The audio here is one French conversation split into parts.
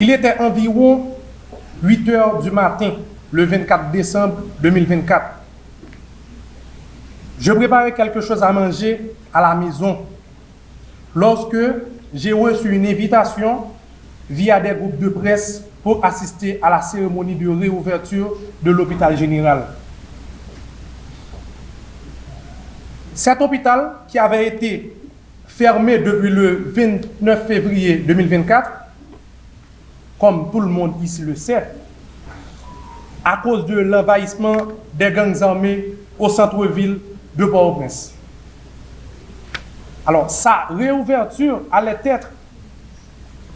Il était environ 8 heures du matin, le 24 décembre 2024. Je préparais quelque chose à manger à la maison lorsque j'ai reçu une invitation via des groupes de presse pour assister à la cérémonie de réouverture de l'hôpital général. Cet hôpital, qui avait été fermé depuis le 29 février 2024, comme tout le monde ici le sait, à cause de l'envahissement des gangs armés au centre-ville de Port-au-Prince. Alors, sa réouverture allait être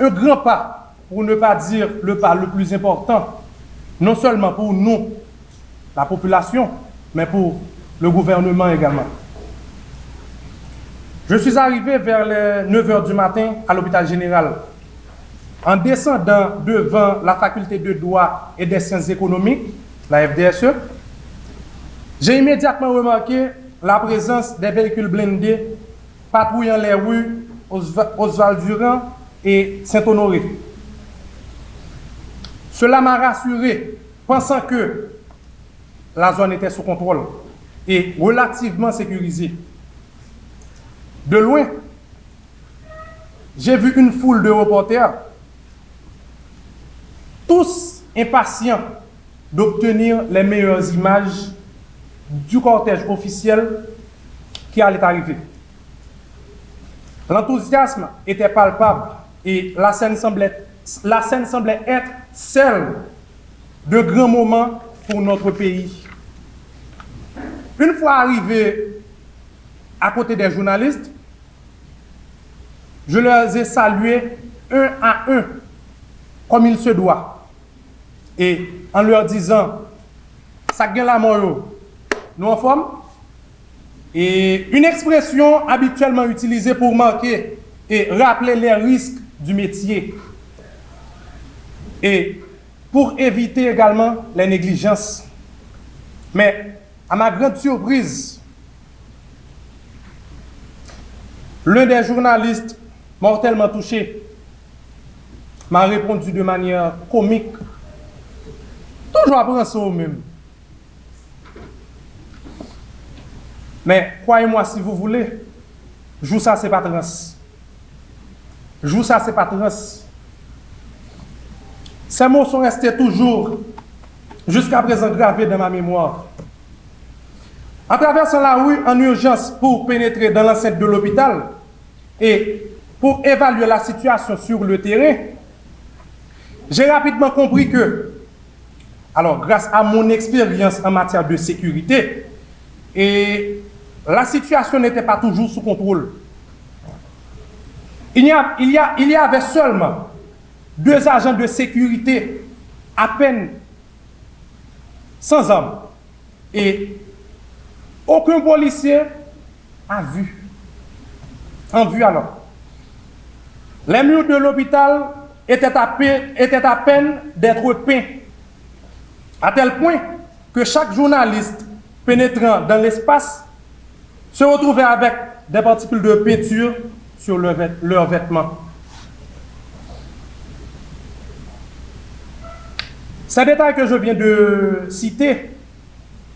un grand pas, pour ne pas dire le pas le plus important, non seulement pour nous, la population, mais pour le gouvernement également. Je suis arrivé vers les 9 h du matin à l'hôpital général. En descendant devant la faculté de droit et des sciences économiques, la FDSE, j'ai immédiatement remarqué la présence des véhicules blindés patrouillant les rues Oswald Durand et Saint-Honoré. Cela m'a rassuré, pensant que la zone était sous contrôle et relativement sécurisée. De loin, j'ai vu une foule de reporters, tous impatients d'obtenir les meilleures images du cortège officiel qui allait arriver. L'enthousiasme était palpable et la scène semblait être celle de grands moments pour notre pays. Une fois arrivé à côté des journalistes, je leur ai salués un à un, comme il se doit, et en leur disant « ça gagne la mort, nous en forme ?» Et une expression habituellement utilisée pour marquer et rappeler les risques du métier et pour éviter également les négligences. Mais à ma grande surprise, l'un des journalistes mortellement touché m'a répondu de manière comique, toujours après ça au même. Mais croyez-moi si vous voulez, joue ça c'est pas trans. Joue ça c'est pas trans. Ces mots sont restés toujours, jusqu'à présent, gravés dans ma mémoire. En traversant la rue en urgence pour pénétrer dans l'enceinte de l'hôpital et pour évaluer la situation sur le terrain, j'ai rapidement compris que, alors grâce à mon expérience en matière de sécurité, et la situation n'était pas toujours sous contrôle. Il y avait seulement 2 agents de sécurité à peine sans armes. Et aucun policier a vu. En vue alors. Les murs de l'hôpital étaient à peine d'être peints. À tel point que chaque journaliste pénétrant dans l'espace se retrouvait avec des particules de peinture sur leurs vêtements. Ces détails que je viens de citer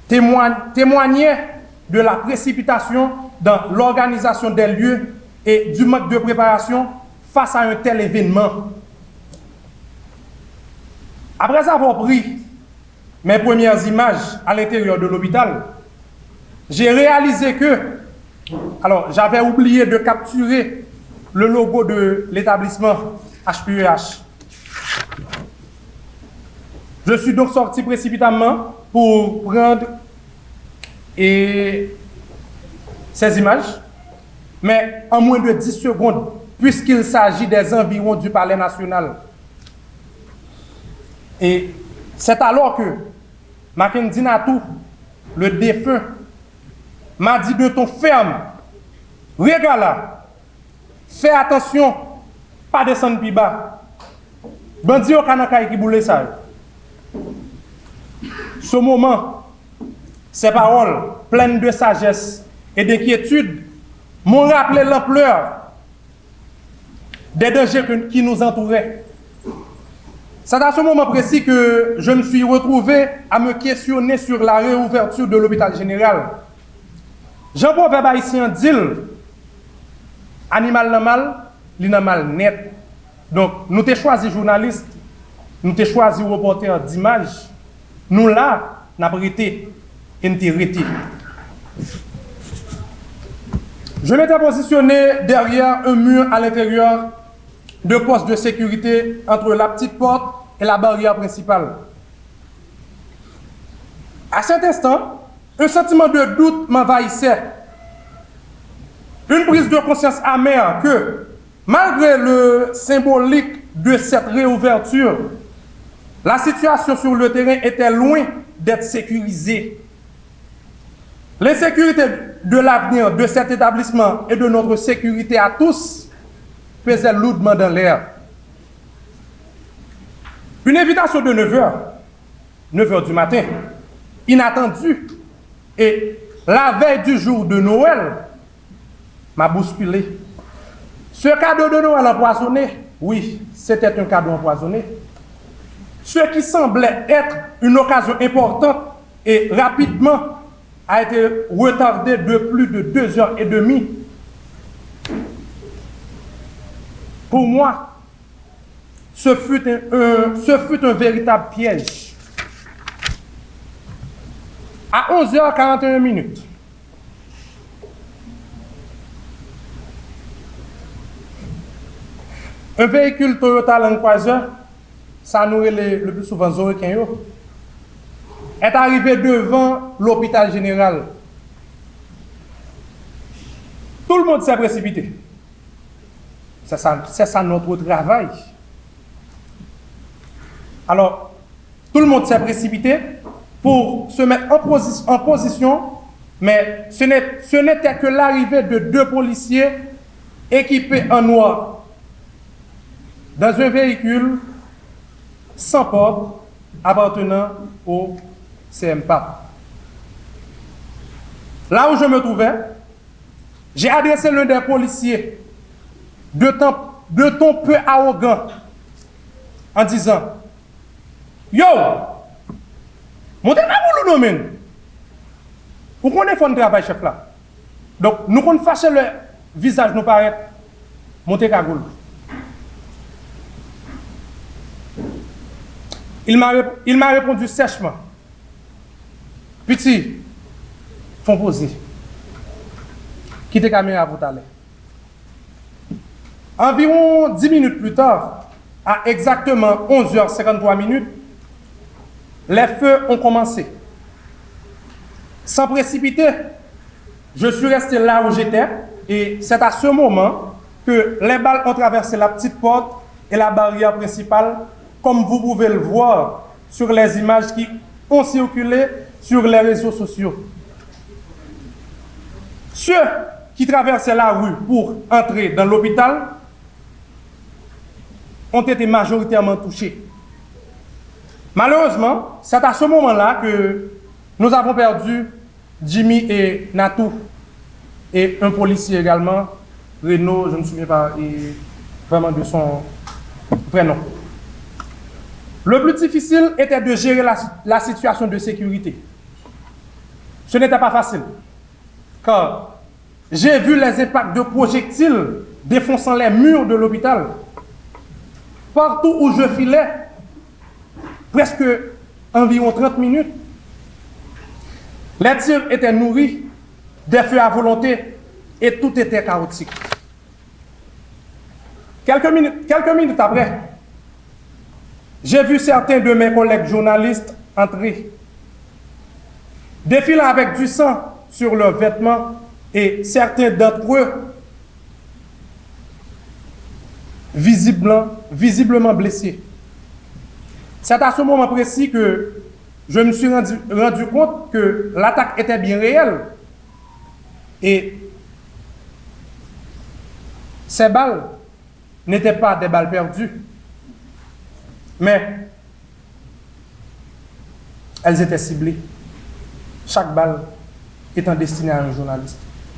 témoignaient de la précipitation dans l'organisation des lieux et du manque de préparation face à un tel événement. Après avoir pris mes premières images à l'intérieur de l'hôpital, j'ai réalisé que, alors j'avais oublié de capturer le logo de l'établissement HPEH. Je suis donc sorti précipitamment pour prendre ces images, mais en moins de 10 secondes, puisqu'il s'agit des environs du Palais national. Et c'est alors que Mackenzie Natou, le défunt, m'a dit de ton ferme, regarde là, fais attention, pas descendre plus bas. Bandi au kanaka qui boule ça. Ce moment, ces paroles pleines de sagesse et d'inquiétude m'ont rappelé l'ampleur des dangers qui nous entouraient. C'est à ce moment précis que je me suis retrouvé à me questionner sur la réouverture de l'hôpital général. Jean-Paul Verbe haïtien dit animal n'a mal, il n'a mal net. Donc, nous avons choisi journaliste, nous avons choisi reporter d'image. Nous là, nous avons été intéressés. Je m'étais positionné derrière un mur à l'intérieur de postes de sécurité entre la petite porte et la barrière principale. À cet instant, un sentiment de doute m'envahissait. Une prise de conscience amère que, malgré le symbolique de cette réouverture, la situation sur le terrain était loin d'être sécurisée. L'insécurité de l'avenir de cet établissement et de notre sécurité à tous pesait lourdement dans l'air. Une invitation de 9h du matin, inattendue, et la veille du jour de Noël, m'a bousculé. Ce cadeau de Noël empoisonné, oui, c'était un cadeau empoisonné. Ce qui semblait être une occasion importante et rapidement a été retardé de plus de 2h30. Pour moi, ce fut un véritable piège. À 11h41, un véhicule Toyota Land Cruiser, ça nous est le plus souvent Zoricain, est arrivé devant l'hôpital général. Tout le monde s'est précipité. C'est ça notre travail. Alors, tout le monde s'est précipité pour se mettre en position, mais ce n'était que l'arrivée de 2 policiers équipés en noir dans un véhicule sans porte appartenant au CMPA. Là où je me trouvais, j'ai adressé l'un des policiers de ton peu arrogant en disant: Yo, montez là pour nous nommer. Vous connaissez le travail, chef là. Donc, nous qu'on fâche le visage nous paraît monter cagoule. Il m'a répondu sèchement: Petit, font poser. Quittez la caméra pour t'aller. Environ 10 minutes plus tard, à exactement 11h53, les feux ont commencé. Sans précipiter, je suis resté là où j'étais et c'est à ce moment que les balles ont traversé la petite porte et la barrière principale, comme vous pouvez le voir sur les images qui ont circulé sur les réseaux sociaux. Ceux qui traversaient la rue pour entrer dans l'hôpital ont été majoritairement touchés. Malheureusement, c'est à ce moment-là que nous avons perdu Jimmy et Natou et un policier également, Renaud, je ne me souviens pas vraiment de son prénom. Le plus difficile était de gérer la situation de sécurité. Ce n'était pas facile, car j'ai vu les impacts de projectiles défonçant les murs de l'hôpital. Partout où je filais, presque environ 30 minutes, les tirs étaient nourris, des feux à volonté, et tout était chaotique. Quelques minutes après, j'ai vu certains de mes collègues journalistes entrer, défilant avec du sang sur leurs vêtements, et certains d'entre eux visiblement blessés. C'est à ce moment précis que je me suis rendu compte que l'attaque était bien réelle. Et ces balles n'étaient pas des balles perdues, mais elles étaient ciblées. Chaque balle étant destinée à un journaliste.